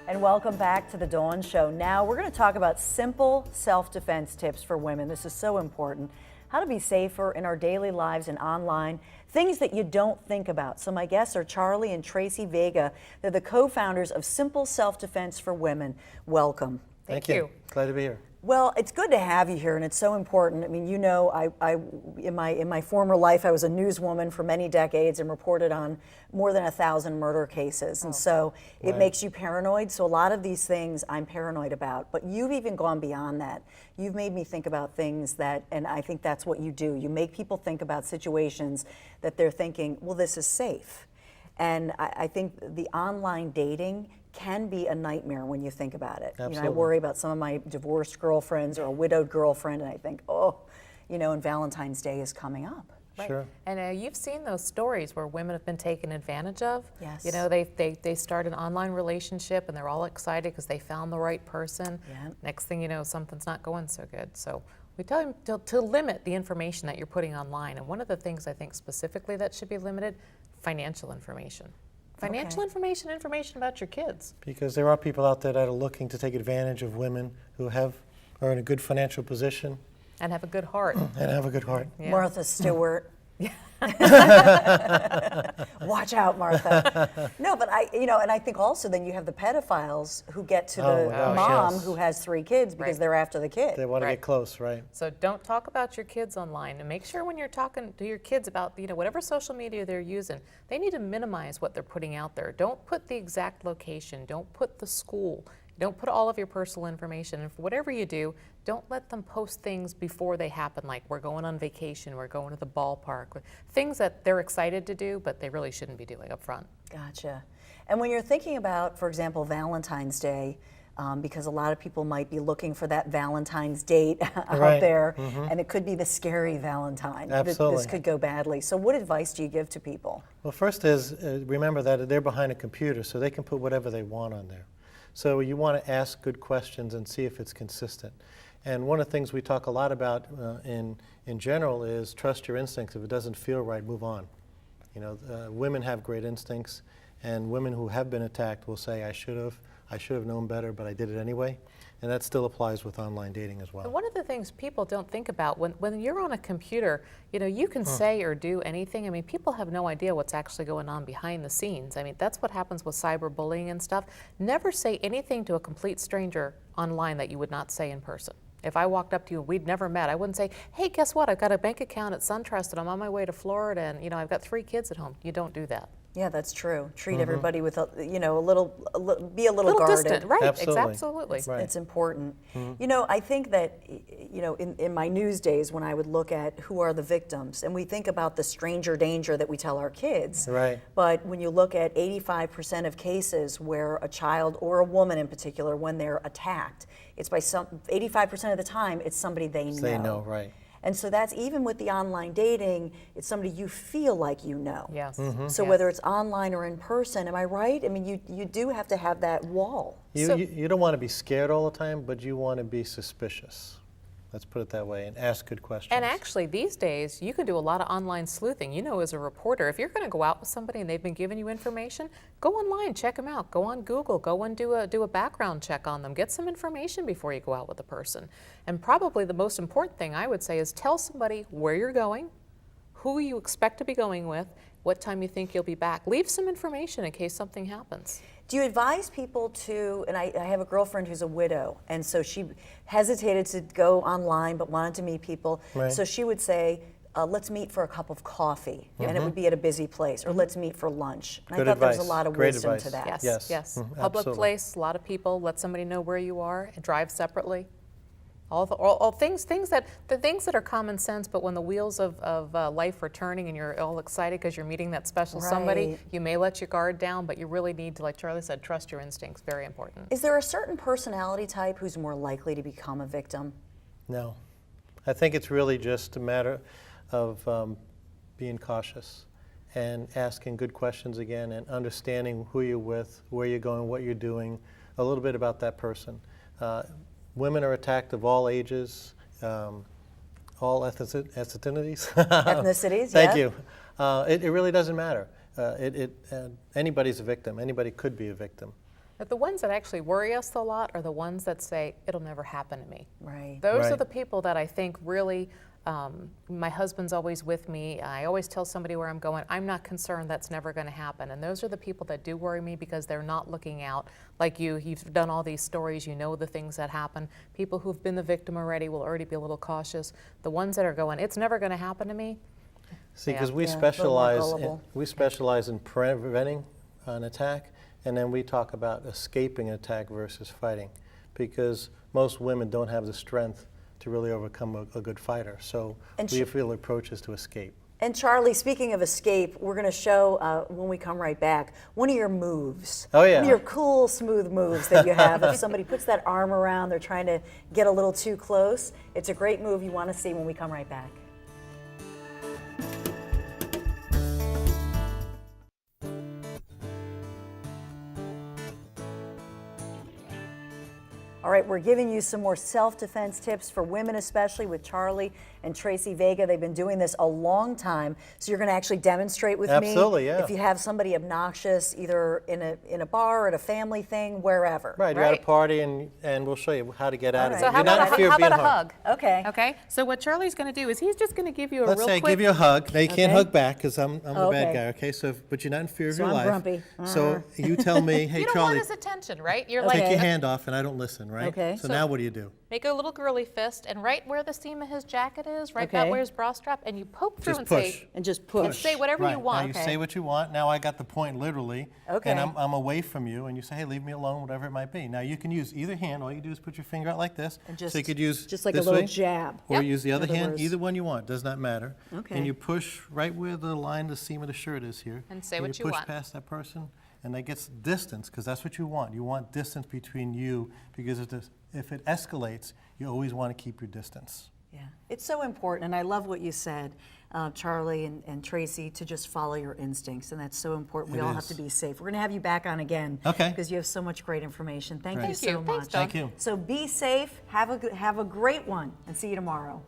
And welcome back to the Dawn Show. Now we're going to talk about simple self-defense tips for women. This is so important. How to be safer in our daily lives and online. Things that you don't think about. So my guests are Charlie and Tracy Vega. They're the co-founders of Simple Self-Defense for Women. Welcome. Thank you. Glad to be here. Well, it's good to have you here, and it's so important. I mean, you know, in my former life, I was a newswoman for many decades and reported on more than 1,000 murder cases, and so it makes you paranoid. So a lot of these things I'm paranoid about, but you've even gone beyond that. You've made me think about things that, and I think that's what you do. You make people think about situations that they're thinking, well, this is safe. And I think the online dating can be a nightmare when you think about it. Absolutely. You know, I worry about some of my divorced girlfriends or a widowed girlfriend, and I think, oh, you know, and Valentine's Day is coming up. Right. Sure. And you've seen those stories where women have been taken advantage of. Yes. You know, they start an online relationship and they're all excited because they found the right person. Yeah. Next thing you know, something's not going so good. So we tell them to limit the information that you're putting online. And one of the things I think specifically that should be limited, financial information. Financial information about your kids. Because there are people out there that are looking to take advantage of women who are in a good financial position. And have a good heart. And have a good heart. Yeah. Martha Stewart. Watch out, Martha. No, but and I think also then you have the pedophiles who get to the mom who has 3 kids because they're after the kid. They want to get close, right? So don't talk about your kids online, and make sure when you're talking to your kids about, you know, whatever social media they're using, they need to minimize what they're putting out there. Don't put the exact location. Don't put the school. Don't put all of your personal information. And for whatever you do, don't let them post things before they happen, like we're going on vacation, we're going to the ballpark, things that they're excited to do, but they really shouldn't be doing up front. Gotcha. And when you're thinking about, for example, Valentine's Day, because a lot of people might be looking for that Valentine's date out there, and it could be the scary Valentine. Absolutely. This could go badly. So what advice do you give to people? Well, first is remember that they're behind a computer, so they can put whatever they want on there. So you want to ask good questions and see if it's consistent. And one of the things we talk a lot about in general is trust your instincts. If it doesn't feel right, move on. You know, women have great instincts, and women who have been attacked will say, I should have known better, but I did it anyway. And that still applies with online dating as well. And one of the things people don't think about, when you're on a computer, you know, you can say or do anything. I mean, people have no idea what's actually going on behind the scenes. I mean, that's what happens with cyberbullying and stuff. Never say anything to a complete stranger online that you would not say in person. If I walked up to you and we'd never met, I wouldn't say, hey, guess what? I've got a bank account at SunTrust and I'm on my way to Florida and, you know, I've got 3 kids at home. You don't do that. Yeah, that's true. Treat everybody with be a little guarded. Distant, right? Absolutely. Absolutely. It's important. You know, I think that, you know, in my news days when I would look at who are the victims, and we think about the stranger danger that we tell our kids. Right. But when you look at 85% of cases where a child or a woman in particular, when they're attacked, it's by 85% of the time it's somebody they know. They know, right. And so that's even with the online dating, it's somebody you feel like you know. Yes. So whether it's online or in person, am I right? I mean, you do have to have that wall. You don't want to be scared all the time, but you want to be suspicious. Let's put it that way, and ask good questions. And actually, these days, you can do a lot of online sleuthing. You know, as a reporter, if you're going to go out with somebody and they've been giving you information, go online, check them out. Go on Google, go and do a background check on them. Get some information before you go out with a person. And probably the most important thing I would say is tell somebody where you're going, who you expect to be going with, what time you think you'll be back. Leave some information in case something happens. Do you advise people to, and I have a girlfriend who's a widow, and so she hesitated to go online but wanted to meet people. Right. So she would say, let's meet for a cup of coffee, and it would be at a busy place, or let's meet for lunch. And Good I thought there was advice. a lot of Great wisdom advice. to that. Yes, Yes. yes. Public Absolutely. place, a lot of people, let somebody know where you are, and drive separately. All things that are common sense, but when the wheels of life are turning and you're all excited because you're meeting that special somebody, Right. you may let your guard down, but you really need to, like Charlie said, trust your instincts. Very important. Is there a certain personality type who's more likely to become a victim? No. I think it's really just a matter of being cautious and asking good questions again and understanding who you're with, where you're going, what you're doing, a little bit about that person. Women are attacked of all ages, all ethnicities. Ethnicities, Thank you. It really doesn't matter. Anybody's a victim. Anybody could be a victim. But the ones that actually worry us a lot are the ones that say, it'll never happen to me. Right. Those are Right. the people that I think really, my husband's always with me. I always tell somebody where I'm going, I'm not concerned, that's never going to happen. And those are the people that do worry me because they're not looking out like you. You've done all these stories, you know the things that happen. People who've been the victim already will already be a little cautious. The ones that are going, it's never going to happen to me. See, Yeah. because we Yeah, a little more specialize gullible. in preventing an attack, and then we talk about escaping an attack versus fighting, because most women don't have the strength to really overcome a good fighter. So And we feel the approach is to escape. And Charlie, speaking of escape, we're going to show when we come right back one of your moves. Oh, yeah. One of your cool, smooth moves that you have. If somebody puts that arm around, they're trying to get a little too close. It's a great move you want to see when we come right back. All right, we're giving you some more self-defense tips for women, especially with Charlie and Tracy Vega. They've been doing this a long time, so you're going to actually demonstrate with me. Absolutely, yeah. If you have somebody obnoxious, either in a bar or at a family thing, wherever. Right, you're at Right. a party, and we'll show you how to get out of right. it. So how You're not about, in fear of how being about a harmed. hug? Okay. Okay, so what Charlie's going to do is he's just going to give you a Let's real say quick. give you a hug. Now you can't Okay. hug back because I'm the Okay. bad guy. Okay, so but you're not in fear of So your I'm life. grumpy. So you tell me, hey You don't Charlie, want his attention, right? You're take Okay. your hand off, and I don't listen, right? Okay. So So- now what do you do? make a little girly fist, and right where the seam of his jacket is, right Okay. about where his bra strap, and you poke through Just and push. say, And just and push. say whatever Right. you want. Now you say what you want. Now I got the point literally. Okay. And I'm away from you, and you say, hey, leave me alone, whatever it might be. Now you can use either hand. All you do is put your finger out like this. And just- so you could use just like a this little way, jab. or Yep. use the other In other hand. words. Either one you want. Does not matter. Okay. And you push right where the line, the seam of the shirt is here. And say what you push want. past that person, and that gets distance, because that's what you want. You want distance between you, because if it escalates, you always want to keep your distance. Yeah, it's so important, and I love what you said, Charlie and Tracy, to just follow your instincts, and that's so important. We It all have is. to be safe. We're going to have you back on again, Okay. because you have so much great information. Thank you Great. so Thank you. much. Thanks, Dawn. Thank you. So be safe. Have a great one, and see you tomorrow.